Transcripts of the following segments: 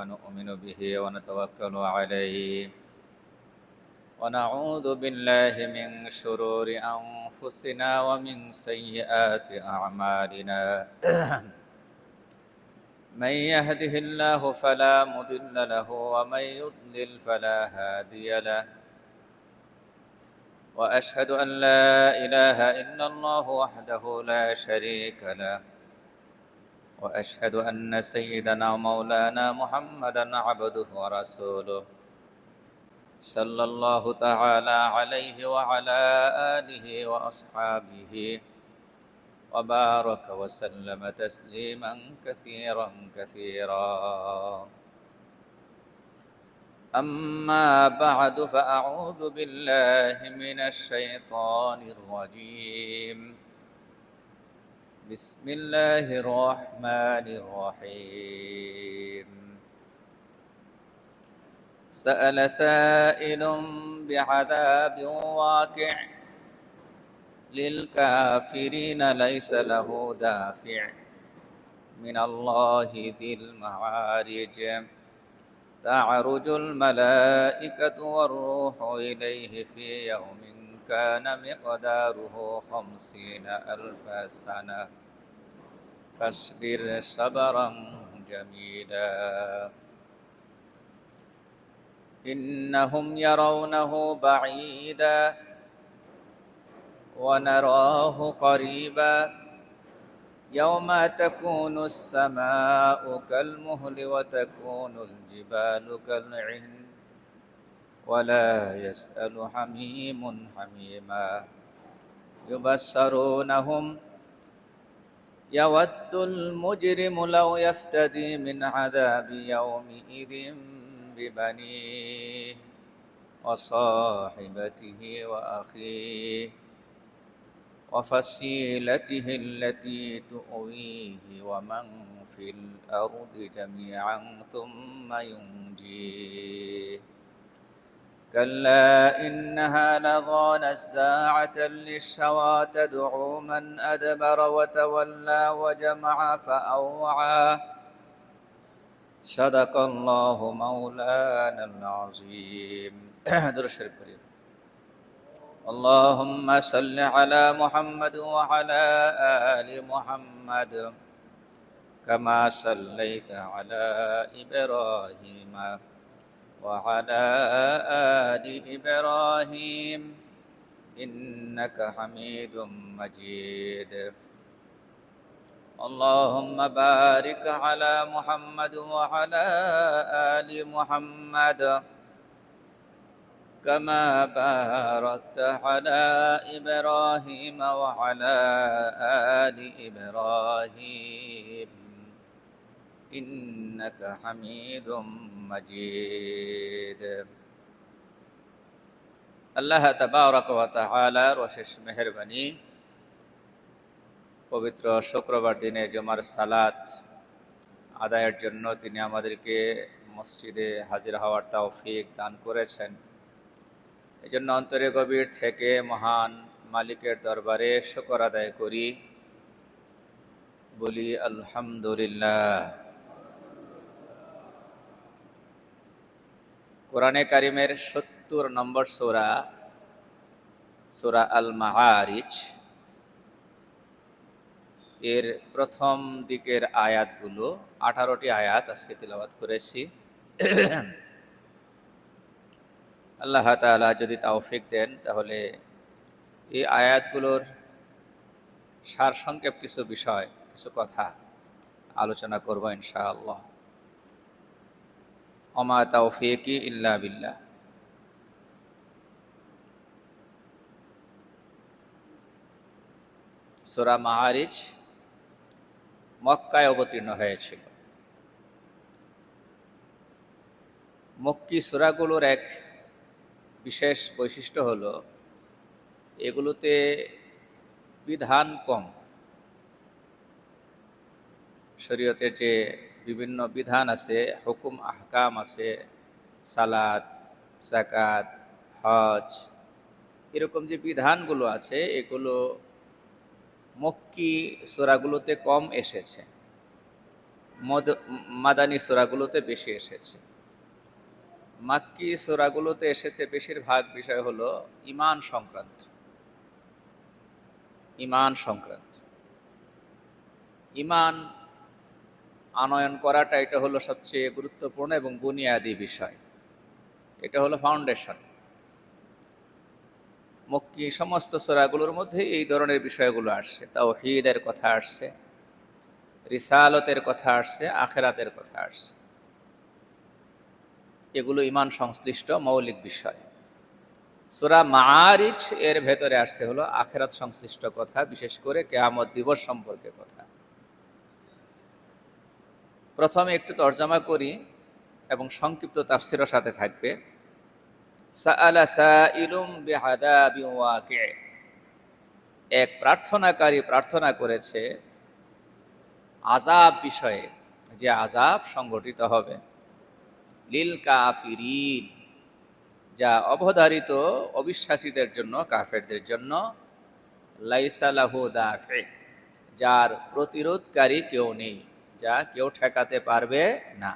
ونؤمن به ونتوكل عليه ونعوذ بالله من شرور أنفسنا ومن سيئات أعمالنا من يهده الله فلا مضل له ومن يضلل فلا هادي له وأشهد أن لا إله إلا الله وحده لا شريك له وأشهد أن سيدنا مولانا محمدا عبده ورسوله صلى الله تعالى عليه وعلى آله وأصحابه وبارك وسلم تسليما كثيرا كثيرا أما بعد فأعوذ بالله من الشيطان الرجيم بسم الله الرحمن الرحيم سأل سائل بعذاب واقع للكافرين ليس له دافع من الله ذي المعارج تعرج الملائكة والروح إليه في يوم كان مقداره 50,000 سنة فاصبر صبرا جميلا إنهم يرونه بعيدا ونراه قريبا يوم تكون السماء كالمهل وتكون الجبال كالعهن ولا يسأل حميم حميما يبشرونهم يود المجرم لو يفتدي من عذاب يومئذ ببنيه وصاحبته وأخيه وفصيلته التي تؤويه ومن في الأرض جميعا ثم ينجيه كلا إنها لظى نزاعة للشوى تدعو من أدبر وتولى وجمع فأوعى صدق الله مولانا العظيم درس الكريم اللهم صل على محمد وعلى آل محمد كما صليت على إبراهيم وعلى آل إبراهيم إنك حميد مجيد اللهم بارك على محمد وعلى آل محمد كما باركت على إبراهيم وعلى آل إبراهيم إنك حميد مجيد আল্লাহ তাবারক ওয়া তাআলার অশেষ মেহেরবানি পবিত্র শুক্রবার দিনে জুমার সালাত আদায়ের জন্য তিনি আমাদেরকে মসজিদে হাজির হওয়ার তৌফিক দান করেছেন। এজন্য অন্তরে গভীর থেকে মহান মালিকের দরবারে শুকর আদায় করি, বলি আলহামদুলিল্লাহ। কোরআনে কারিমের ৭০ নম্বর সূরা, সূরা আল মাআরিজ এর প্রথম দিকের আয়াতগুলো ১৮টি আয়াত আজকে তিলাওয়াত করেছি। আল্লাহ তাআলা যদি তৌফিক দেন তাহলে এই আয়াতগুলোর সারসংক্ষেপ কিছু বিষয়, কিছু কথা আলোচনা করব ইনশাআল্লাহ। ওমা তাওফীকি ইল্লা বিল্লাহ। সূরা মাআরিজ মক্কায় অবতীর্ণ হয়েছিল। মক্কি সূরাগুলোর এক বিশেষ বৈশিষ্ট্য হলো এগুলোতে বিধান কম। শরীয়তের যে বিভিন্ন বিধান আছে, হুকুম আহকাম আছে, সালাত, যাকাত, হজ, এরকম যে বিধানগুলো আছে এগুলো মক্কি সূরাগুলোতে কম এসেছে। মাদানী সূরাগুলোতে বেশি এসেছে। মাক্কি সূরাগুলোতে এসেছে বেশিরভাগ বিষয় হলো ঈমান সংক্রান্ত। ঈমান সংক্রান্ত ঈমান আনয়ন করাটা এটা হলো সবচেয়ে গুরুত্বপূর্ণ এবং বুনিয়াদি বিষয়। এটা হলো ফাউন্ডেশন। মক্কি সমস্ত সূরাগুলোর মধ্যে এই ধরনের বিষয়গুলো আসছে। তাওহীদের কথা আসছে, রিসালতের কথা আসছে, আখিরাতের কথা আসছে। এগুলো ঈমান সংশ্লিষ্ট মৌলিক বিষয়। সূরা মাআরিজ এর ভেতরে আসছে হলো আখিরাত সংশ্লিষ্ট কথা, বিশেষ করে কিয়ামত দিবস সম্পর্কে কথা। প্রথমে একটু তরজমা করি এবং সংক্ষিপ্ত তাফসীরও সাথে থাকবে। সাআলা সাইলুম বিআযাবিন ওয়াকি', এক প্রার্থনাকারী প্রার্থনা করেছে আযাব বিষয়ে, যে আযাব সংঘটিত হবে। লিল কাফিরিন, যা অবধারিত অবিশ্বাসীদের জন্য, কাফেরদের জন্য। লাইসা লাহু দাফি, যার প্রতিরোধকারী কেউ নেই, যা কেউ ঠেকাতে পারবে না।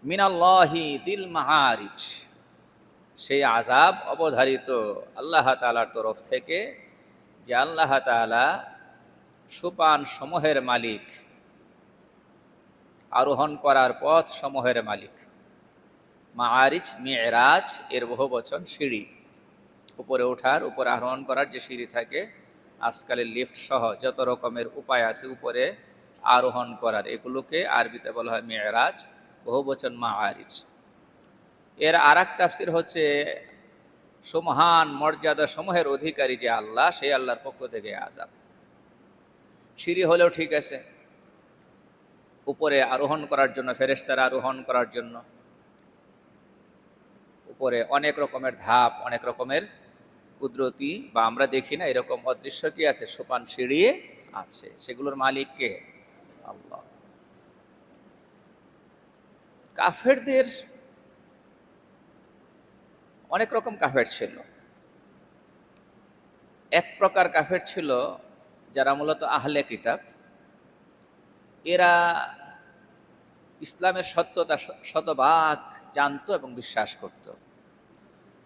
মিনাল্লাহি দিল মাহারিজ, সেই আযাব অবধারিত আল্লাহ তাআলার তরফ থেকে, যে আল্লাহ তাআলা সোপান সমূহের মালিক, আরোহণ করার পথ সমূহের মালিক। মাআরিজ মি'রাজ এর বহুবচন সিঁড়ি, উপরে ওঠার, উপরে আরোহণ করার যে সিঁড়ি থাকে, আজকালের লিফট সহ যত রকমের উপায় আছে উপরে আরোহণ করার, এগুলোকে আরবিতে বলা হয় মি'রাজ, বহুবচন মাআরিজ। এর আরেক তাফসীর হচ্ছে সুমহান মর্যাদা সমূহের অধিকারী যে আল্লাহ, সেই আল্লাহর পক্ষ থেকে আযাব। সিঁড়ি হলেও ঠিক আছে, উপরে আরোহণ করার জন্য, ফেরেশতারা আরোহণ করার জন্য উপরে অনেক রকমের ধাপ, অনেক রকমের কুদরতি বা আমরা দেখি না এরকম অদৃশ্য কি আছে, সোপান সিঁড়ি আছে। সেগুলোর মালিক কে? আল্লাহ। কাফেরদের অনেক রকম কাফের ছিল। এক প্রকার কাফের ছিল যারা মূলত আহলে কিতাব। এরা ইসলামের সত্যতা শতভাগ জানত এবং বিশ্বাস করত।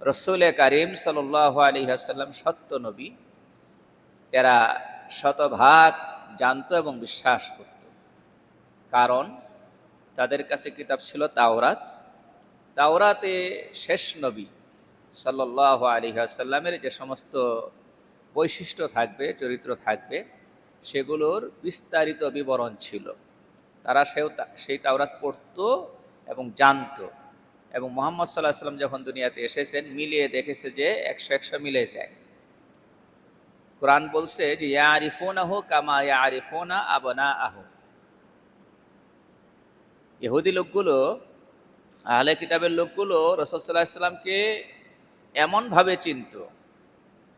রাসূল কারীম সাল্লাল্লাহু আলাইহি ওয়াসাল্লাম সত্য নবী, এরা শতভাগ জানত এবং বিশ্বাস করত। কারণ তাদের কাছে কিতাব ছিল তাওরাত। তাওরাতে শেষ নবী সাল্লাল্লাহু আলাইহি ওয়াসাল্লামের যে সমস্ত বৈশিষ্ট্য থাকবে, চরিত্র থাকবে, সেগুলোর বিস্তারিত বিবরণ ছিল। তারা সেই তাওরাত পড়ত এবং জানত। এবং মুহাম্মদ সাল্লাল্লাহু আলাইহি ওয়াসাল্লাম যখন দুনিয়াতে এসেছেন, মিলিয়ে দেখেছে যে 100 মিলে যায়। কোরআন বলছে যে ইয়ারিফুনাহু কামা ইয়ারিফুনা আবনাআহু। ইহুদি লোকগুলো, আহলে কিতাবের লোকগুলো রাসূল সাল্লাল্লাহু আলাইহি ওয়াসাল্লামকে এমনভাবে চিনত,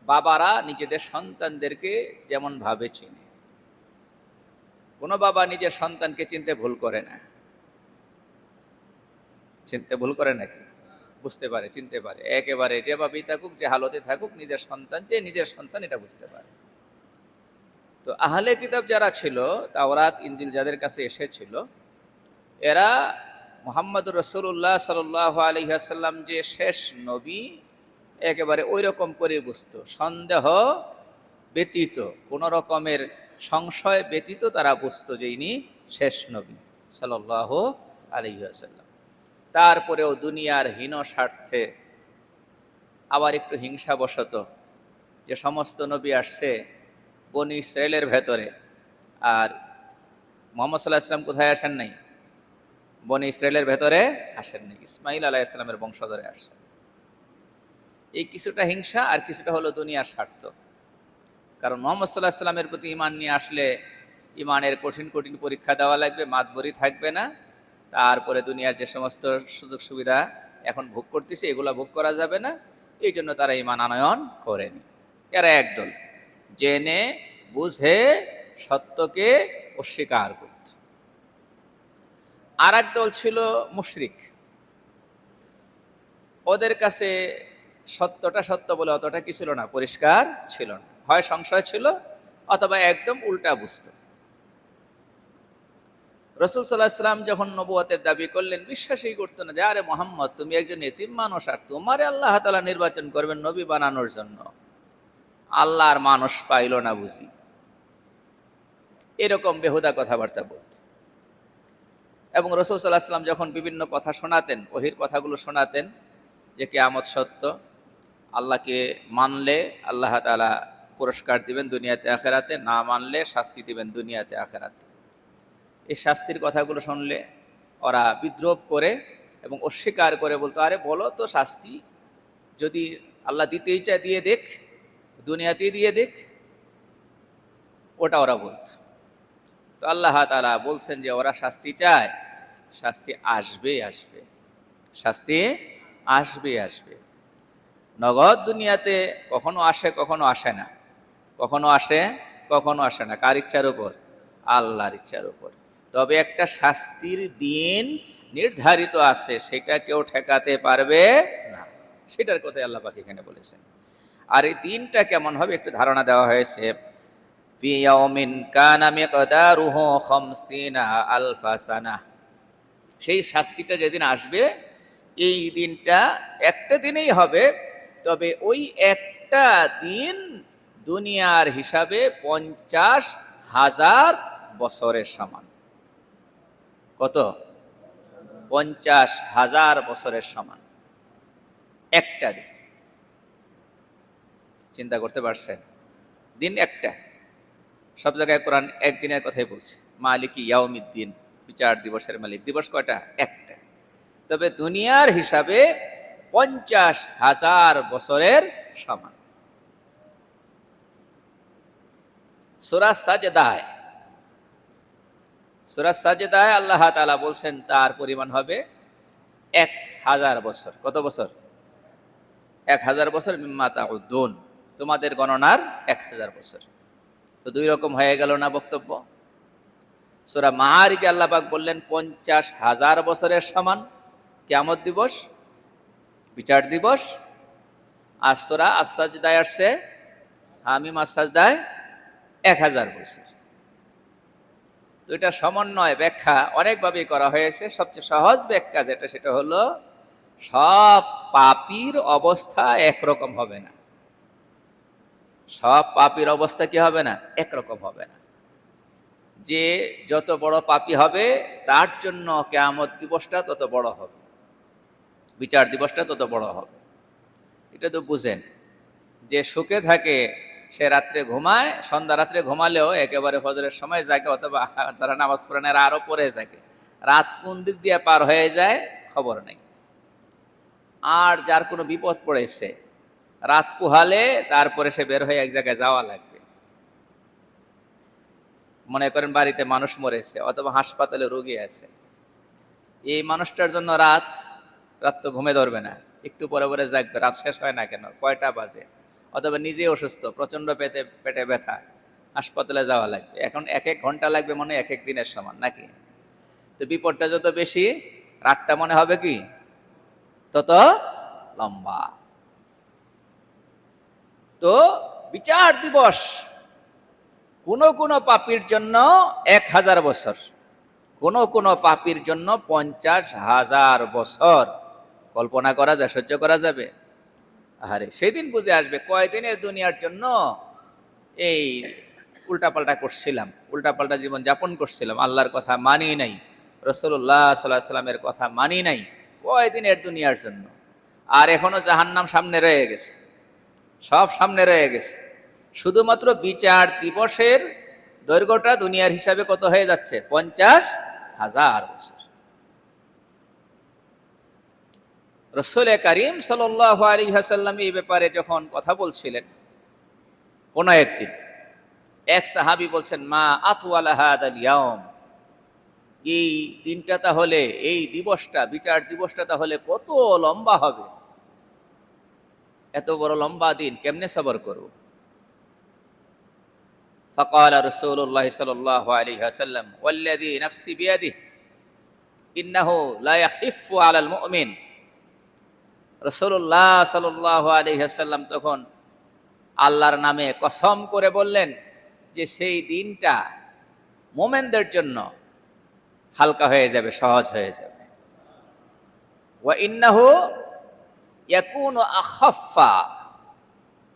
বাবারা নিজেদের সন্তানদেরকে যেমন ভাবে চিনে। কোনো বাবা নিজের সন্তানকে চিনতে ভুল করে না। চিনতে ভুল করে নাকি? বুঝতে পারে, চিনতে পারে। একেবারে যেভাবেই থাকুক, যে হালতে থাকুক, নিজের সন্তান যে নিজের সন্তান এটা বুঝতে পারে। তো আহলে কিতাব যারা ছিল, তাওরাত ইনজিল যাদের কাছে এসেছিল, এরা মুহাম্মদুর রাসূলুল্লাহ সাল্লাল্লাহু আলাইহি ওয়াসাল্লাম যে শেষ নবী, একেবারে ওই রকম করে বুঝতো। সন্দেহ ব্যতীত, কোন রকমের সংশয় ব্যতীত তারা বুঝতো যে ইনি শেষ নবী সাল্লাল্লাহু আলাইহি ওয়াসাল্লাম। তারপরেও দুনিয়ার হীন স্বার্থে, আবার একটু হিংসাবশত, যে সমস্ত নবী আসছে বনি ইসরায়েলের ভেতরে, আর মুহাম্মদ সাল্লাল্লাহু আলাইহি ওয়াসাল্লাম কোথায় আসেন নাই? বনি ইসরায়েলের ভেতরে আসেন নাই, ইসমাঈল আলাইহিস সালামের বংশধরে আসছেন। এই কিছুটা হিংসা আর কিছুটা হলো দুনিয়ার স্বার্থ। কারণ মুহাম্মদ সাল্লাল্লাহু আলাইহি ওয়াসাল্লামের প্রতি ঈমান নিয়ে আসলে ঈমানের কঠিন কঠিন পরীক্ষা দেওয়া লাগবে, মাতবরি থাকবে না। তারপরে দুনিয়ার যে সমস্ত সুযোগ সুবিধা এখন ভোগ করতেছে, এগুলা ভোগ করা যাবে না। এই জন্য তারা ঈমান আনয়ন করেনি। এরা একদল জেনে বুঝে সত্যকে অস্বীকার করত। আর এক দল ছিল মুশরিক। ওদের কাছে সত্যটা সত্য বলে অতটা কি ছিল না, পরিষ্কার ছিল না। হয় সংশয় ছিল অথবা একদম উল্টা বুঝত। রাসূল সাল্লাল্লাহু আলাইহি ওয়াসাল্লাম যখন নবুয়তের দাবি করলেন, বিশ্বাসই করতো না যে আরে মুহাম্মদ তুমি একজন এতিম মানুষ, আর তোমারে আল্লাহ তাআলা নির্বাচন করবেন নবী বানানোর জন্য। আল্লাহর মানুষ পাইল না বুঝি, এরকম বেহুদা কথাবার্তা বলত। এবং রাসূল সাল্লাল্লাহু আলাইহি ওয়াসাল্লাম যখন বিভিন্ন কথা শোনাতেন, ওহির কথাগুলো শোনাতেন যে কিয়ামত সত্য, আল্লাহকে মানলে আল্লাহ তাআলা পুরস্কার দিবেন দুনিয়াতে আখেরাতে, না মানলে শাস্তি দিবেন দুনিয়াতে আখেরাতে। এই শাস্তির কথাগুলো শুনলে ওরা বিদ্রোহ করে এবং অস্বীকার করে বলতো, আরে বলো তো শাস্তি, যদি আল্লাহ দিতেই চায় দিয়ে দেখ, দুনিয়াতেই দিয়ে দেখ, ওটা ওরা বলত। তো আল্লাহ তাআলা বলছেন যে ওরা শাস্তি চায়, শাস্তি আসবে আসবে, শাস্তি আসবে আসবে। নগদ দুনিয়াতে কখনো আসে কখনো আসে না, কখনো আসে কখনো আসে না। কার ইচ্ছার উপর? আল্লাহর ইচ্ছার উপর। তবে একটা শাস্তির দিন নির্ধারিত আছে, সেটা কেউ ঠেকাতে পারবে না, সেটার কথাই আল্লাহ পাক এখানে বলেছেন। আর এই দিনটা কেমন হবে একটু ধারণা দেওয়া হয়েছে, ফি ইয়াউমিন কানা মিকদারুহু 50 আলফা সানাহ। সেই শাস্তিটা যেদিন আসবে, এই দিনটা একটা দিনেই হবে, তবে ওই একটা দিন দুনিয়ার হিসাবে 50,000 বছরের সমান। কত? 50,000 বছরের সমান একটা দিন। চিন্তা করতে পারছেন? দিন একটা। সব জায়গায় কোরআন একদিনের কথাই বলছে, মালিকি ইয়াউমিদ্দিন, বিচার দিবসের মালিক। দিবস কয়টা? একটা। তবে দুনিয়ার হিসাবে 50,000 বছরের সমান। সূরা সাজদায়, সূরা সাজদায় আল্লাহ তাআলা বলছেন তার পরিমাণ হবে 1000 বছর। কত বছর? 1000 বছর। মিম্মা তাউদ্দুন, তোমাদের গণনার 1000 বছর। তো দুই রকম হয়ে গেল না বক্তব্য? সূরা মাআরিজে আল্লাহ পাক বললেন 50,000 বছরের সমান কিয়ামত দিবস, বিচার দিবস। আর সূরা আস-সাজদায় আসছে, হামিম আস-সাজদায় 1000 বছর। তো এটা সমন্বয় ব্যাখ্যা অনেকভাবেই করা হয়েছে। সবচেয়ে সহজ ব্যাখ্যা যেটা, সেটা হলো সব পাপীর অবস্থা একরকম হবে না। সব পাপীর অবস্থা কি হবে না? একরকম হবে না। যে যত বড় পাপী হবে তার জন্য কিয়ামত দিবসটা তত বড় হবে, বিচার দিবসটা তত বড় হবে। এটা তো বুঝেন, যে সুখে থাকে সে রাত্রে ঘুমায়, সন্ধ্যা রাত্রে ঘুমালেও একেবারে ফজরের সময় জাগে, অথবা তারা নামাজ পড়ে না আরো পরে জাগে, রাত কোন দিক দিয়ে পার হয়ে যায় খবর নেই। আর যার কোনো বিপদ পড়েছে, রাত পোহালে তারপরে সে বের হয়ে এক জায়গায় যাওয়া লাগবে। মনে করেন বাড়িতে মানুষ মরেছে অথবা হাসপাতালে রোগী আছে, এই মানুষটার জন্য রাত তো ঘুমে ধরবে না, একটু পরে পরে জাগবে, রাত শেষ হয় না কেন, কয়টা বাজে, অথবা নিজে অসুস্থ, প্রচন্ড পেটে ব্যথা, হাসপাতালে যাওয়া লাগবে। এখন 1-1 ঘন্টা লাগবে মনে 1-1 দিনের সমান নাকি? তো বিপদটা যত বেশি, রাতটা মনে হবে কি তত লম্বা। তো বিচার দিবস কোন কোন পাপীর জন্য 1000 বছর, কোন কোন পাপীর জন্য 50,000 বছর। কল্পনা করা যায়? সহ্য করা যাবে? আরে সেদিন বুঝে আসবে কয়দিনের দুনিয়ার জন্য এই উল্টাপাল্টা করছিলাম, উল্টাপাল্টা জীবন যাপন করছিলাম, আল্লাহর কথা মানি নাই, রাসূলুল্লাহ সাল্লাল্লাহু আলাইহি সাল্লামের কথা মানি নাই, কয়দিনের দুনিয়ার জন্য। আর এখনো জাহান্নাম সামনে রয়ে গেছে, সব সামনে রয়ে গেছে। শুধুমাত্র বিচার দিবসের দৈর্ঘ্যটা দুনিয়ার হিসাবে কত হয়ে যাচ্ছে? 50,000 বছর। রাসূল কারীম সাল্লাল্লাহু আলাইহি ওয়াসাল্লাম এই ব্যাপারে যখন কথা বলছিলেন, কোন একদিন এক সাহাবী বলছেন, মা আতওয়ালা হাদাল ইয়াউম, এই দিনটা তাহলে, এই দিবসটা, বিচার দিবসটা তাহলে কত লম্বা হবে, এত বড় লম্বা দিন কেমনে সবর করব? فقال رسول الله صلى الله عليه وسلم والذي نفسي بيده إنه لا يخف على المؤمن। রাসূলুল্লাহ সাল্লাল্লাহু আলাইহি ওয়াসাল্লাম তখন আল্লাহর নামে কসম করে বললেন যে সেই দিনটা মুমিনদের জন্য হালকা হয়ে যাবে, সহজ হয়ে যাবে। ওয়া ইন্নাহু ইয়াকুনু আখাফফা,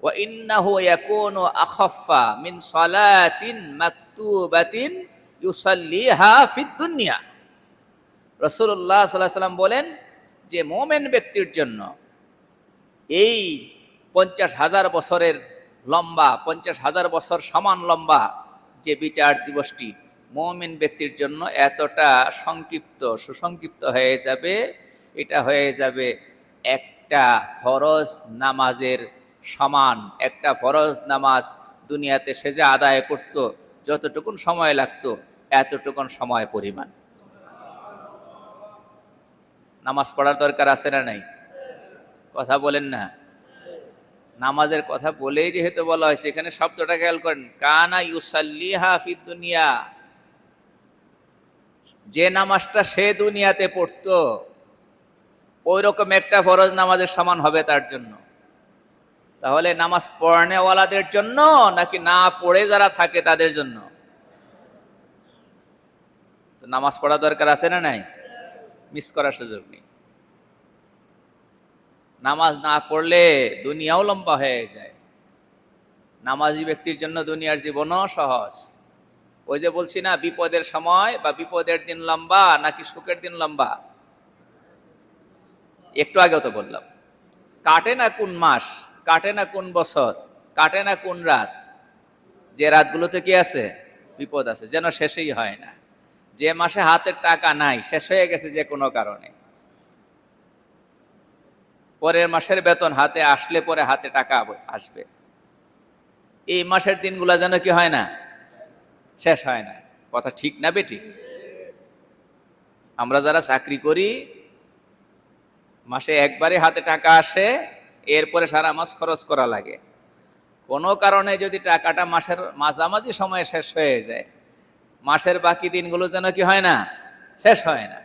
ওয়া ইন্নাহু ইয়াকুনু আখাফফা মিন সালাতিন মাকতুবাতিন ইউসাল্লিহা ফিদ দুনিয়া। রাসূলুল্লাহ সাল্লাল্লাহু আলাইহি ওয়াসাল্লাম বলেন যে মুমিন ব্যক্তির জন্য এই 50,000 বছরের লম্বা, 50,000 বছর সমান লম্বা যে বিচার দিবসটি মুমিন ব্যক্তির জন্য এতটা সংক্ষিপ্ত, সুসংক্ষিপ্ত হয়ে যাবে, এটা হয়ে যাবে একটা ফরজ নামাজের সমান। একটা ফরজ নামাজ দুনিয়াতে সে যে আদায় করত যতটুকুন সময় লাগতো এতটুকুন সময় পরিমাণ। নামাজ পড়ার দরকার আছে না নাই? কথা বলেন না। নামাজের কথা বলেই যেহেতু বলা হয়েছে, এখানে শব্দটা খেয়াল করেন, কানা ইউসাল্লিহা ফিদ দুনিয়া, যে নামাজটা সে দুনিয়াতে পড়তো ওই রকম একটা ফরজ নামাজের সমান হবে তার জন্য। তাহলে নামাজ পড়নেওয়ালাদের জন্য নাকি না পড়ে যারা থাকে তাদের জন্য? তো নামাজ পড়া দরকার আছে না নাই? মিস করার সুযোগ নেই। নামাজ না পড়লে দুনিয়াও লম্বা হয়ে যায়। নামাজি ব্যক্তির জন্য দুনিয়ার জীবনও সহজ। ওই যে বলছি না, বিপদের সময় বা বিপদের দিন লম্বা নাকি সুখের দিন লম্বা? একটু আগেও তো বললাম, কাটে না কোন মাস, কাটে না কোন বছর, কাটে না কোন রাত, যে রাতগুলোতে কি আছে? বিপদ আছে, যেন শেষই হয় না। যে মাসে হাতের টাকা নাই, শেষ হয়ে গেছে যে কোনো কারণে, পরের মাসের বেতন হাতে আসলে পরে হাতে টাকা আসবে, এই মাসের দিনগুলা যেন কি হয় না? শেষ হয় না। কথা ঠিক না বেটি? আমরা যারা চাকরি করি, মাসে একবারে হাতে টাকা আসে, এরপরে সারা মাস খরচ করা লাগে। কোনো কারণে যদি টাকাটা মাসের মাঝামাঝি সময়ে শেষ হয়ে যায়, মাসের বাকি দিনগুলো যেন কি হয় না? শেষ হয় না।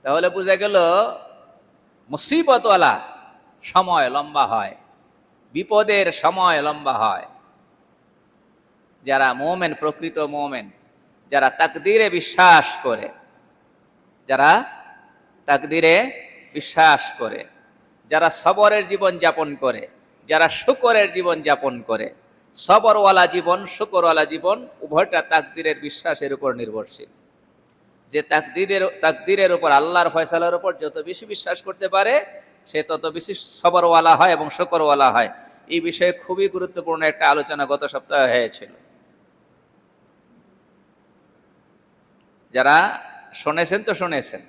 তাহলে বোঝা গেল মুসিবতওয়ালা সময় লম্বা হয়, বিপদের সময় লম্বা হয়। যারা মোমেন, প্রকৃত মোমেন, যারা তাকদীরে বিশ্বাস করে, যারা তাকদীরে বিশ্বাস করে, যারা সবরের জীবন যাপন করে, যারা শুকরের জীবন যাপন করে, সবরওয়ালা জীবন, শুকরওয়ালা জীবন উভয়টা তাকদীরের বিশ্বাসের উপর নির্ভরশীল। যে তাকদীরের উপর, আল্লাহর ফয়সালার উপর যত বেশি বিশ্বাস করতে পারে সে তত বেশি সবরওয়ালা হয় এবং শুকরওয়ালা হয়। এই বিষয়ে খুবই গুরুত্বপূর্ণ একটা আলোচনা গত সপ্তাহে হয়েছিল। যারা শুনেছেন তো শুনেছেন,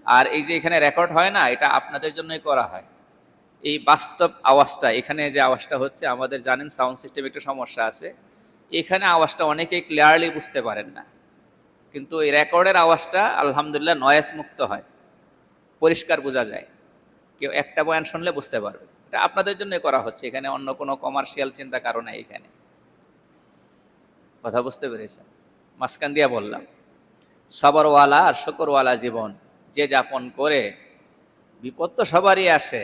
আর এই যে এখানে রেকর্ড হয় না, এটা আপনাদের জন্যই করা হয়। এই বাস্তব আওয়াজটা, এখানে যে আওয়াজটা হচ্ছে, আমাদের জানেন সাউন্ড সিস্টেম একটু সমস্যা আছে, এখানে আওয়াজটা অনেকেই ক্লিয়ারলি বুঝতে পারেন না, কিন্তু এই রেকর্ডের আওয়াজটা আলহামদুলিল্লাহ নয়েজ মুক্ত হয়, পরিষ্কার বোঝা যায়। কেউ একটা বয়ান শুনলে বুঝতে পারবে। এটা আপনাদের জন্য করা হচ্ছে, এখানে অন্য কোনো কমার্শিয়াল চিন্তা কারণে। এখানে কথা বুঝতে পেরেছেন? মাঝখান দিয়া বললাম, সবরওয়ালা আর শুকরওয়ালা জীবন যে যাপন করে, বিপদ তো সবারই আসে,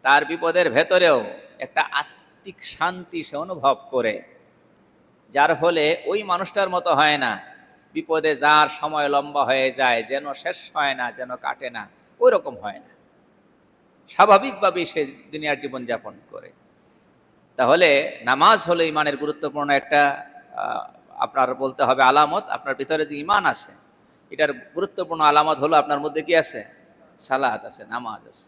তার বিপদের ভেতরেও একটা আত্মিক শান্তি সে অনুভব করে, যার ফলে ওই মানুষটার মতো হয় না বিপদে যার সময় লম্বা হয়ে যায়, যেন শেষ হয় না, যেন কাটে না, ওই রকম হয় না। স্বাভাবিকভাবেই সে দুনিয়ার জীবন যাপন করে। তাহলে নামাজ হলো ইমানের গুরুত্বপূর্ণ একটা আপনার বলতে হবে আলামত। আপনার ভিতরে যে ইমান আছে, এটার গুরুত্বপূর্ণ আলামত হলো আপনার মধ্যে কি আছে? সালাত আছে, নামাজ আছে।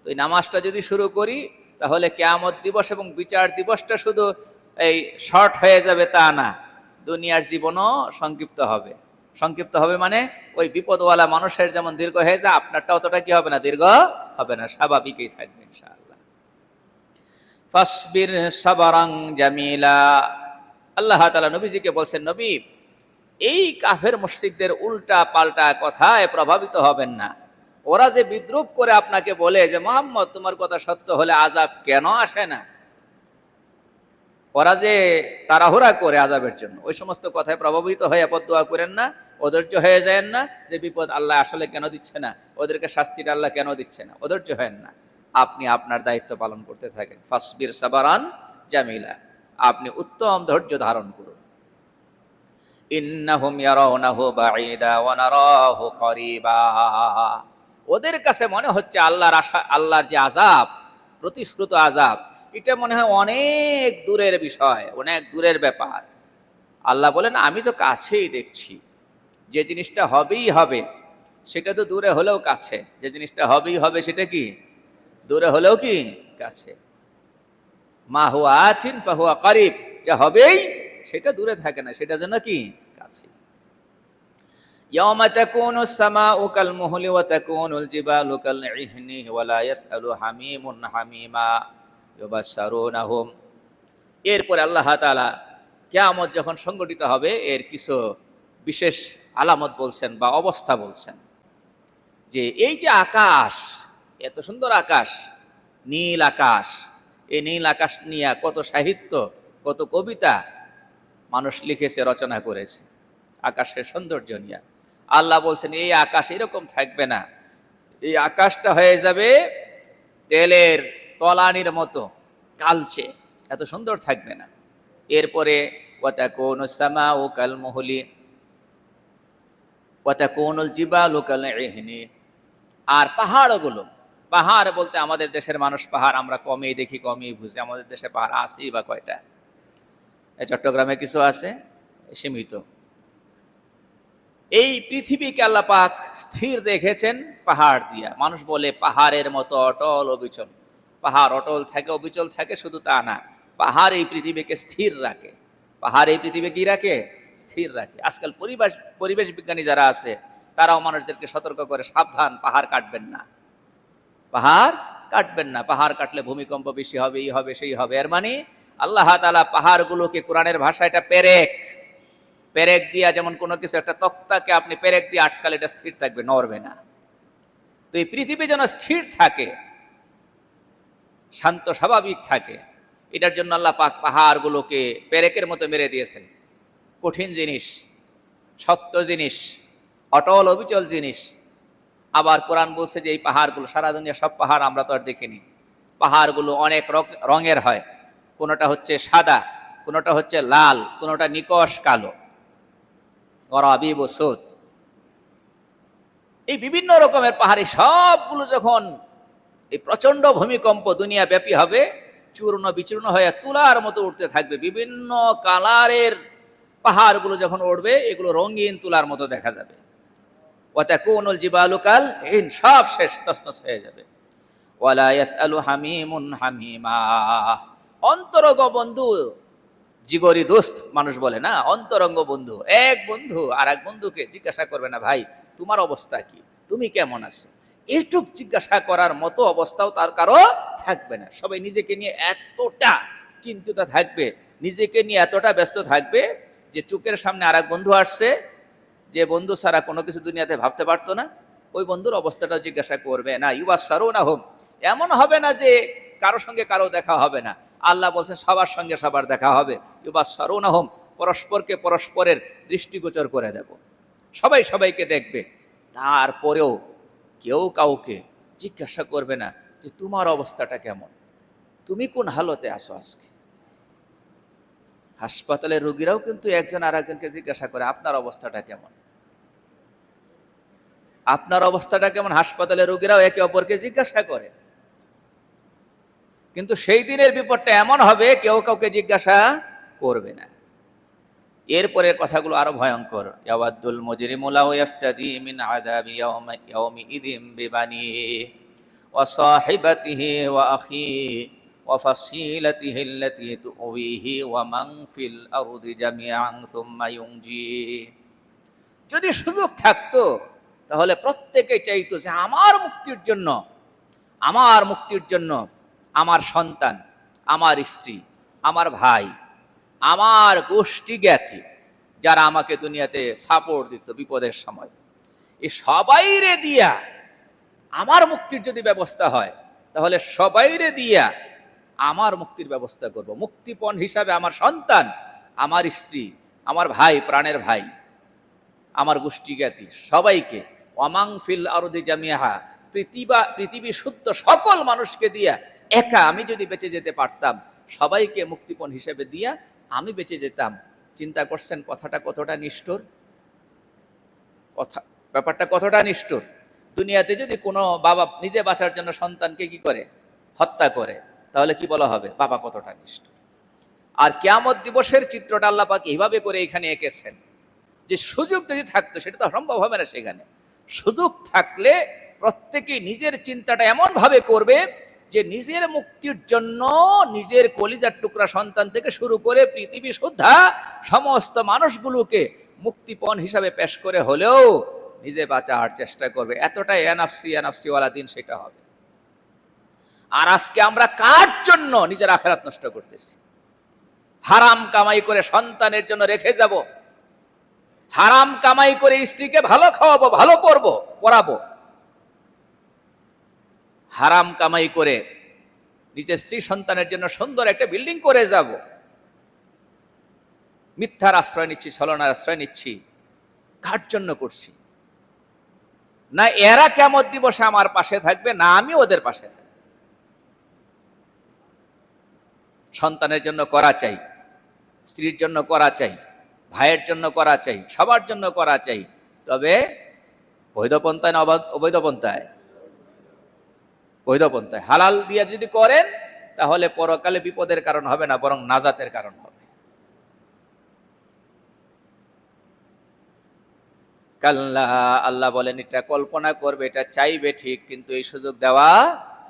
তো এই নামাজটা যদি শুরু করি, তাহলে কিয়ামত দিবস এবং বিচার দিবসটা শুধু এই শর্ট হয়ে যাবে তা না, দুনিয়ার জীবনও সংক্ষিপ্ত হবে। সংক্ষিপ্ত হবে মানে ওই বিপদওয়ালা মানুষের যেমন দীর্ঘ হয়ে যায়, আপনারটা অতটা কি হবে না? দীর্ঘ হবে না, স্বাভাবিকই থাকবে ইনশাআল্লাহ। ফাসবির সাবরান জামিলা। আল্লাহ তাআলা নবীজিকে বলছেন, নবী, এই কাফের মুশরিকদের উল্টা পাল্টা কথায় প্রভাবিত হবেন না। ওরা যে বিদ্রুপ করে আপনাকে বলে যে মুহাম্মদ তোমার কথা সত্য হলে আযাব কেন আসে না, ওরা যে তাড়াহুড়া করে আযাবের জন্য, ওই সমস্ত কথায় প্রভাবিত হয়ে বদদুয়া করেন না, অধৈর্য হয়ে যায়েন না যে বিপদ আল্লাহ আসলে কেন দিচ্ছে না, ওদেরকে শাস্তিটা আল্লাহ কেন দিচ্ছে না, অধৈর্য হেন না। আপনি আপনার দায়িত্ব পালন করতে থাকেন। ফাসবির সাবরান জামিলা, আপনি উত্তম ধৈর্য ধারণ করুন। ইন্নাহুম ইয়ারাউনাহু বাঈদা ওয়া নারাহু করিবা। ওদের কাছে মনে হচ্ছে আল্লাহর যে আযাব, প্রতিশ্রুত আযাব, এটা মনে হয় অনেক দূরের বিষয়, অনেক দূরের ব্যাপার। আল্লাহ বলেন আমি তো কাছেই দেখছি, যে জিনিসটা হবেই হবে সেটা তো দূরে হলেও কাছে, যে জিনিসটা হবেই হবে সেটা কি দূরে হলেও কি কাছে। মা হুয়া আতিন ফাহুয়া করিব, যা হবেই সেটা দূরে থাকে না, সেটা যেন কি কাছে। ইয়াওমা তাকুনুস সামাউ কাল মুহলি ওয়া তাকুনুল জিবালু কাল ইহনি ওয়া লা ইয়াসআলু হামিমুন হামিমা ইউবাশশারুনাহুম। এরপরে আল্লাহ তাআলা কিয়ামত যখন সংগঠিত হবে এর কিছু বিশেষ আলামত বলছেন বা অবস্থা বলছেন, যে এই যে আকাশ, এত সুন্দর আকাশ, নীল আকাশ, এই নীল আকাশ নিয়ে কত সাহিত্য, কত কবিতা মানুষ লিখেছে, রচনা করেছে আকাশের সৌন্দর্য নিয়ে। আল্লাহ বলছেন এই আকাশ এরকম থাকবে না, এই আকাশটা হয়ে যাবে তেলের তলানির মতো কালচে, এত সুন্দর থাকবে না। এরপরে ওয়াতাকুনুস সামাউ কাল মুহলি ওয়াতাকুনুল জিবালু কাল ইহনি। আর পাহাড়গুলো, পাহাড় বলতে আমাদের দেশের মানুষ পাহাড় আমরা কমই দেখি, কমই বুঝি। আমাদের দেশে পাহাড় আছেই বা কয়টা? এই চট্টগ্রামে কিছু আছে, সীমিত। এই পৃথিবীকে আল্লাহ পাক স্থির রেখেছেন পাহাড় দিয়া। মানুষ বলে পাহাড়ের মতো অটল অবিচল, পাহাড় অটল থাকে অবিচল থাকে, শুধু তা না, পাহাড় এই পৃথিবীকে স্থির রাখে। পাহাড় এই পৃথিবী কি রাখে? স্থির রাখে। আজকাল পরিবেশ বিজ্ঞানী যারা আছে তারাও মানুষদেরকে সতর্ক করে, সাবধান, পাহাড় কাটবেন না, পাহাড় কাটবেন না, পাহাড় কাটলে ভূমিকম্প বেশি হবে, এই হবে সেই হবে। এর মানে আল্লাহ তাআলা পাহাড়গুলোকে কোরআনের ভাষায় এটা পেরেক, পেরেক দিয়া, যেমন কোনো কিছু একটা তক্তাকে আপনি পেরেক দিয়ে আটকালে এটা স্থির থাকবে, নড়বে না। তো এই পৃথিবী যেন স্থির থাকে, শান্ত স্বাভাবিক থাকে, এটার জন্য আল্লাহ পাক পাহাড়গুলোকে পেরেকের মতো মেরে দিয়েছেন। কঠিন জিনিস, শক্ত জিনিস, অটল অবিচল জিনিস। আবার কোরআন বলছে যে এই পাহাড়গুলো, সারা দুনিয়া সব পাহাড় আমরা তো আর দেখিনি, পাহাড়গুলো অনেক রঙের হয়, কোনোটা হচ্ছে সাদা, কোনোটা হচ্ছে লাল, কোনোটা নিকশ কালো, গরাবিব সুদ। এই বিভিন্ন রকমের পাহাড়ি সবগুলো যখন এই প্রচন্ড ভূমিকম্প দুনিয়া ব্যাপী হবে, চূর্ণ বিচূর্ণ হয়ে তুলার মতো উঠতে থাকবে। বিভিন্ন কালারের পাহাড়গুলো যখন উঠবে, এগুলো রঙিন তুলার মতো দেখা যাবে। ওয়াতাকুনুল জিবালু কাল ইহন, সব শেষ, তছনছ হয়ে যাবে। ওয়ালা ইয়াসআলু হামিমুন হামিমা। অন্তরঙ্গ বন্ধু, জিগরি দোস্ত মানুষ বলে না, অন্তরঙ্গ বন্ধু, এক বন্ধু আর এক বন্ধুকে জিজ্ঞাসা করবে না, ভাই তোমার অবস্থা কি, তুমি কেমন আছো, এইটুক জিজ্ঞাসা করার মতো অবস্থাও তার কারো থাকবে না। সবাই নিজেকে নিয়ে এতটা চিন্তিত থাকবে, নিজেকে নিয়ে এতটা ব্যস্ত থাকবে, যে চোখের সামনে আর এক বন্ধু আসছে, যে বন্ধু ছাড়া কোনো কিছু দুনিয়াতে ভাবতে পারতো না, ওই বন্ধুর অবস্থাটাও জিজ্ঞাসা করবে না। ইউবাশশারুনাহুম, এমন হবে না যে কারো সঙ্গে কারো দেখা হবে না। আল্লাহ বলছেন সবার সঙ্গে সবার দেখা হবে। ইউবাশশারুনাহুম, পরস্পরকে পরস্পরের দৃষ্টিগোচর করে দেব, সবাই সবাইকে দেখবে। তারপরেও কেউ কাউকে জিজ্ঞাসা করবে না যে তোমার অবস্থাটা কেমন, তুমি কোন হালতে আছো আজকে। হাসপাতালের রোগীরাও কিন্তু একজন আর একজনকে জিজ্ঞাসা করে আপনার অবস্থাটা কেমন, আপনার অবস্থাটা কেমন। হাসপাতালের রোগীরাও একে অপরকে জিজ্ঞাসা করে। কিন্তু সেই দিনের বিপদটা এমন হবে, কেউ কাউকে জিজ্ঞাসা করবে না। এরপরের কথাগুলো আরো ভয়ঙ্কর। ইয়াওয়াদুল মুজরিমু লাউ ইফতাদি মিন আযাবি ইয়াউমিইযিম বিবানিহি ওয়া সাহিবাতিহি ওয়া আখিহি ওয়া ফাসিলাতিহি আল্লাতী তুওয়িহি ওয়া মান ফিল আরদি জামিআন সুম্মা ইউনজি। যদি সুযোগ থাকতো তাহলে প্রত্যেকেই চাইতো যে আমার মুক্তির জন্য, আমার মুক্তির জন্য আমার সন্তান, আমার স্ত্রী, আমার ভাই, আমার গোষ্ঠী জ্ঞাতি যারা আমাকে দুনিয়াতে সাপোর্ট দিত বিপদের সময়, এই সবাইরে দিয়া আমার মুক্তির যদি ব্যবস্থা হয়, তাহলে সবাইরে দিয়া আমার মুক্তির ব্যবস্থা করব। মুক্তিপণ হিসাবে আমার সন্তান, আমার স্ত্রী, আমার ভাই, প্রাণের ভাই, আমার গোষ্ঠী জ্ঞাতি সবাইকে, ওয়ামাং ফিল আরদি জামিআহা, পৃথিবী শুদ্ধ সকল মানুষকে দিয়া একা আমি যদি বেঁচে যেতে পারতাম, সবাইকে মুক্তিপণ হিসেবে দিয়া আমি বেঁচে যেতাম, চিন্তা করছেন কথাটা কতটা নিষ্ঠুর? ব্যাপারটা কতটা নিষ্ঠুর। দুনিয়াতে যদি কোনো বাবা নিজে বাঁচার জন্য সন্তানকে কি করে, হত্যা করে, তাহলে কি বলা হবে? বাবা কতটা নিষ্ঠুর। আর কিয়ামত দিবসের চিত্রটা আল্লাহ পাক এইভাবে করে এখানে এঁকেছেন যে সুযোগ যদি থাকতো, সেটা তো সম্ভব হবে না। সেখানে সুযোগ থাকলে প্রত্যেকেই নিজের চিন্তাটা এমন ভাবে করবে যে নিজের মুক্তির জন্য নিজের কলিজার টুকরা সন্তান থেকে শুরু করে পৃথিবী সুদ্ধা সমস্ত মানুষগুলোকে মুক্তিপণ হিসাবে পেশ করে হলেও নিজে বাঁচার চেষ্টা করবে। এতটাই এনাফসিওয়ালা দিন সেটা হবে। আর আজকে আমরা কার জন্য নিজের আখেরাত নষ্ট করতেছি? হারাম কামাই করে সন্তানের জন্য রেখে যাব, হারাম কামাই করে স্ত্রীকে ভালো খাওয়াবো, ভালো পড়াবো, হারাম কামাই করে নিজের স্ত্রী সন্তানের জন্য সুন্দর একটা বিল্ডিং করে যাব, মিথ্যার আশ্রয় নিচ্ছি, ছলনার আশ্রয় নিচ্ছি। কার জন্য করছি? না এরা কিয়ামত দিবসে আমার পাশে থাকবে, না আমি ওদের পাশে থাকবো। সন্তানের জন্য করা চাই, স্ত্রীর জন্য করা চাই, ভাইয়ের জন্য করা চাই, সবার জন্য করা চাই, তবে বৈধ পন্থায় না অবৈধ পন্থায়? বৈধ পন্থায়। হালাল দিয়ে যদি করেন তাহলে পরকালে বিপদের কারণ হবে না, বরং নাজাতের কারণ হবে। কাল্লা, আল্লাহ বলেন এটা কল্পনা করবে, এটা চাইবে ঠিক, কিন্তু এই সুযোগ দেওয়া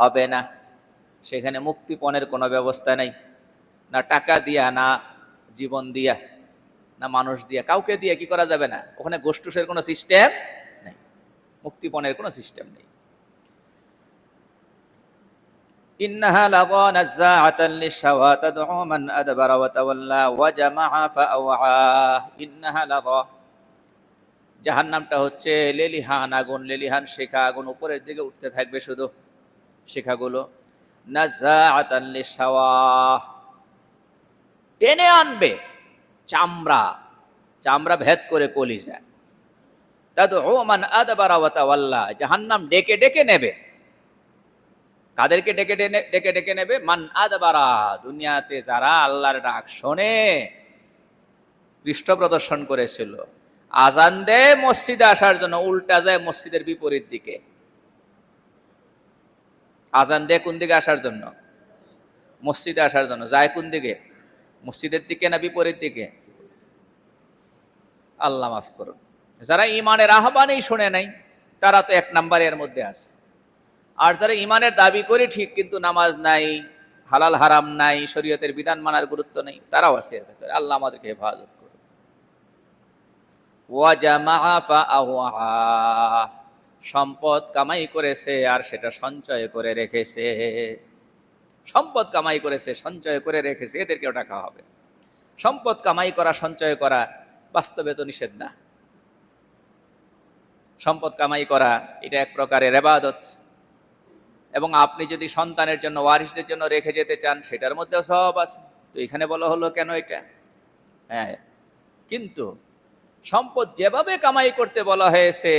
হবে না। সেখানে মুক্তিপণের কোনো ব্যবস্থা নেই, না টাকা দিয়া, না জীবন দিয়া, না মানুষ দিয়া, কাউকে দিয়ে কি করা যাবে না। ওখানে গোষ্ঠুসের কোনো সিস্টেম নেই, মুক্তিপণের কোনো সিস্টেম নেই। ইন্নাহা লাযা নাযাআতান লিশ-শাওয়া তাদউ মান আদবারা ওয়া তাওয়াল্লা ওয়া জামাআ ফাআওয়া। ইন্নাহা লাযা, জাহান্নামটা হচ্ছে লেলিহান আগুন, লেলিহান শিখা আগুন, উপরের দিকে উঠতে থাকবে শুধু শিখাগুলো। নাযাআতান লিশ-শাওয়া, টেনে আনবে চামড়া, চামড়া ভেদ করে কলিজা। তাদউ মান আদবারা ওয়া তাওয়াল্লা, জাহান্নাম ডেকে ডেকে নেবে। কাদেরকে ডেকে ডেকে ডেকে নেবে? মান আদবারা, দুনিয়াতে যারা আল্লাহর ডাক শোনে, পৃষ্ঠ প্রদর্শন করেছিল, আজান দেয় মসজিদে আসার জন্য, উল্টা যায় মসজিদের বিপরীত দিকে। আজান দেয় কোন দিকে আসার জন্য? মসজিদে আসার জন্য। যায় কোন দিকে? মসজিদের দিকে না বিপরীত দিকে? আল্লাহ মাফ করুন। যারা ইমানের আহ্বানেই শোনে নাই, তারা তো এক নাম্বারের মধ্যে আছে। আর যারা ইমানের দাবি করে ঠিক, কিন্তু নামাজ নাই, হালাল হারাম নাই, শরীয়তের বিধান মানার গুরুত্ব নেই, তারাও আছে এর ভেতরে। আল্লাহ আমাদেরকে হেফাজত করুন। ওয়া জামাআ ফাআওয়া, সম্পদ কামাই করেছে আর সেটা সঞ্চয় করে রেখেছে। সম্পদ কামাই করেছে, সঞ্চয় করে রেখেছে, এদেরকেও টাকা হবে। সম্পদ কামাই করা, সঞ্চয় করা বাস্তবে তো নিষেধ না। সম্পদ কামাই করা এটা এক প্রকারের ইবাদত, এবং আপনি যদি সন্তানের জন্য, ওয়ারিসদের জন্য রেখে যেতে চান, সেটার মধ্যেও সওয়াব আছে। তো এখানে বলা হলো কেন এটা? হ্যাঁ, কিন্তু সম্পদ যেভাবে কামাই করতে বলা হয়েছে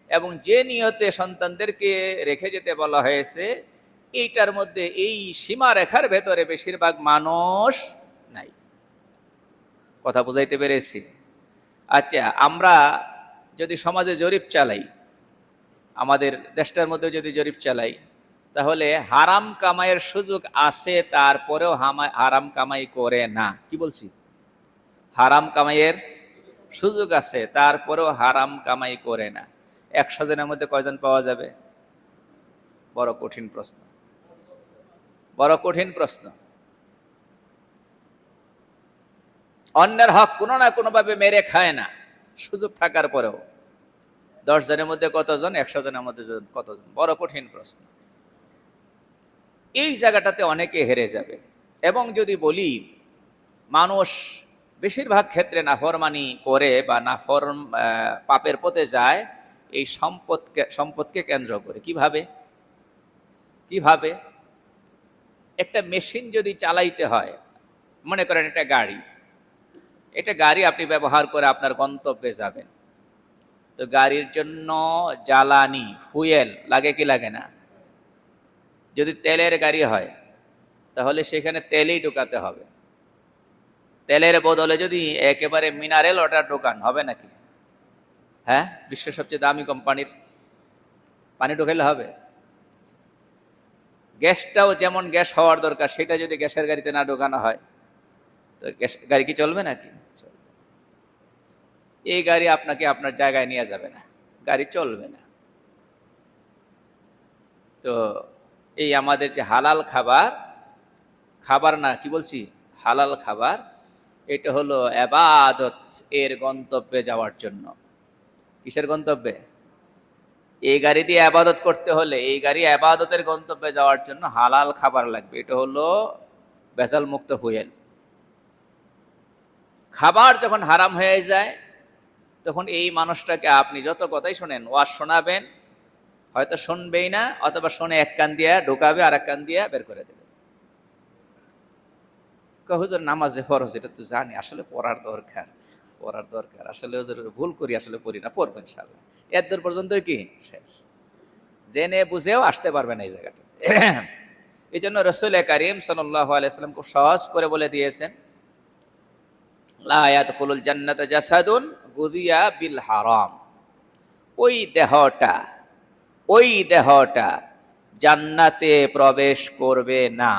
এবং যে নিয়তে সন্তানদেরকে রেখে যেতে বলা হয়েছে, এইটার মধ্যে, এই সীমা রেখার ভেতরে বেশিরভাগ মানুষ নাই। কথা বুঝাইতে পেরেছি? আচ্ছা, আমরা যদি সমাজে জরিপ চালাই, আমাদের দেশটার মধ্যে যদি জরিপ চালাই, তাহলে হারাম কামাইয়ের সুযোগ আছে, তারপরেও হারাম কামাই করে না। কি বলছি? হারাম কামাইয়ের সুযোগ আছে, তারপরেও হারাম কামাই করে না। 100 জনের মধ্যে কয়জন পাওয়া যাবে? বড় কঠিন প্রশ্ন, বড় কঠিন প্রশ্ন। অন্যের হক কোনো না কোনো ভাবে মেরে খায় না, সুযোগ থাকার পরেও। 10 জনের মধ্যে কতজন? 100 জনের মধ্যে কতজন? বড় কঠিন প্রশ্ন। এই জায়গাটাতে অনেকে হেরে যাবে। এবং যদি বলি মানুষ বেশিরভাগ ক্ষেত্রে নাফরমানি করে বা পাপের পথে যায়, এই সম্পদকে কেন্দ্র করে। কিভাবে? একটা মেশিন যদি চালাইতে হয়, মনে করেন একটা গাড়ি, এটা গাড়ি আপনি ব্যবহার করে আপনার গন্তব্যে যাবেন, তো গাড়ির জন্য জ্বালানি, ফুয়েল লাগে কি লাগে না? যদি তেলের গাড়ি হয় তাহলে সেখানে তেলই ঢুকাতে হবে। তেলের বদলে যদি একেবারে মিনারেল ওয়াটার ঢোকান, হবে নাকি? হ্যাঁ, বিশ্বের সবচেয়ে দামি কোম্পানির পানি ঢোকাইলে হবে? গ্যাসটাও যেমন গ্যাস হওয়ার দরকার, সেটা যদি গ্যাসের গাড়িতে না ঢোকানো হয়, তো গ্যাস গাড়ি কি চলবে নাকি? চলবে। এই গাড়ি আপনাকে আপনার জায়গায় নিয়ে যাবে না, গাড়ি চলবে না। তো এই আমাদের যে হালাল খাবার, খাবার না কি বলছি, হালাল খাবার, এটা হলো ইবাদত এর গন্তব্যে যাওয়ার জন্য। কিসের গন্তব্যে? এই গাড়ি দিয়ে আবাদত করতে হলে, এই গাড়ি আবাদতের গন্তব্যে যাওয়ার জন্য হালাল খাবার লাগবে। এটা হলো ভেজাল মুক্ত ফুয়েল। খাবার যখন হারাম হয়ে যায়, তখন এই মানুষটাকে আপনি যত কথাই শোনেন, ওয়াজ শোনাবেন, হয়তো শুনবেই না, অথবা শুনে এক কান দিয়ে ঢোকাবে আর এক কান দিয়ে বের করে দেবে। হুজুর নামাজে ফরজ, এটা তো জানি, আসলে পড়ার দরকার, পড়ার দরকার, আসলে হুজুর ভুল করি, আসলে পড়ি না, পড়বো ইনশাআল্লাহ। এর দূর পর্যন্ত কি শেষ, জেনে বুঝেও আসতে পারবে না এই জায়গাটা। এই জন্য রাসূল কারীম সাল্লাল্লাহু আলাইহি ওয়াসাল্লাম খুব সহজ করে বলে দিয়েছেন, লা ইয়াদখুলুল জান্নাতা জাসাদুন গুযিয়া বিল হারাম। ওই দেহটা জান্নাতে প্রবেশ করবে না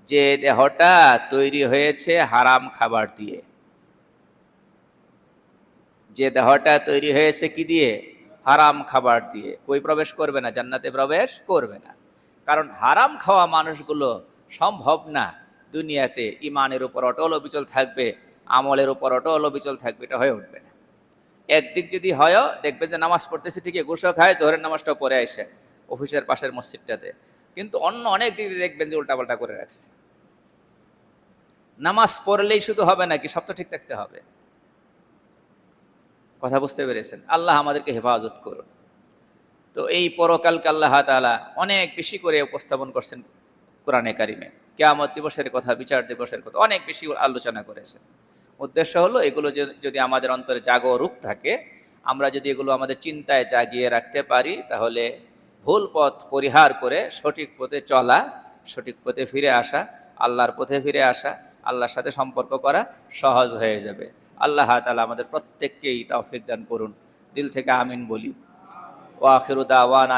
যে দেহটা তৈরি হয়েছে হারাম খাবার দিয়ে। যে দেহটা তৈরি হয়েছে কি দিয়ে? হারাম খাবার দিয়ে। কই প্রবেশ করবে না? জান্নাতে প্রবেশ করবে না। কারণ হারাম খাওয়া মানুষগুলো সম্ভব না দুনিয়াতে ইমানের উপর অটল অবিচল থাকবে, আমলের উপর অটল অবিচল থাকবে, এটা হয়ে উঠবে না। একদিক যদি হয়, দেখবে যে নামাজ পড়তেছে ঠিকই, গোসল খায়, জোহরের নামাজটা পড়ে আসে অফিসের পাশের মসজিদটাতে, কিন্তু অন্য অনেক দিক দেখবেন যে উল্টাপাল্টা করে রাখছে। নামাজ পড়লেই শুধু হবে নাকি, সব তো ঠিক থাকতে হবে। কথা বুঝতে পেরেছেন? আল্লাহ আমাদেরকে হেফাজত করুন। তো এই পরকালকে আল্লাহ তাআলা অনেক বেশি করে উপস্থাপন করছেন কোরআনে কারিমে। কিয়ামত দিবসের কথা, বিচার দিবসের কথা অনেক বেশি আলোচনা করেছেন। উদ্দেশ্য হলো এগুলো যদি আমাদের অন্তরে জাগরূক থাকে, আমরা যদি এগুলো আমাদের চিন্তায় জাগিয়ে রাখতে পারি, তাহলে ভুল পথ পরিহার করে সঠিক পথে চলা, সঠিক পথে ফিরে আসা, আল্লাহর পথে ফিরে আসা, আল্লাহর সাথে সম্পর্ক করা সহজ হয়ে যাবে। আল্লাহ তাআলা আমাদের প্রত্যেককেই তৌফিক দান করুন। দিল থেকে আমিন বলি। ওয়া আখিরু দাওয়ানা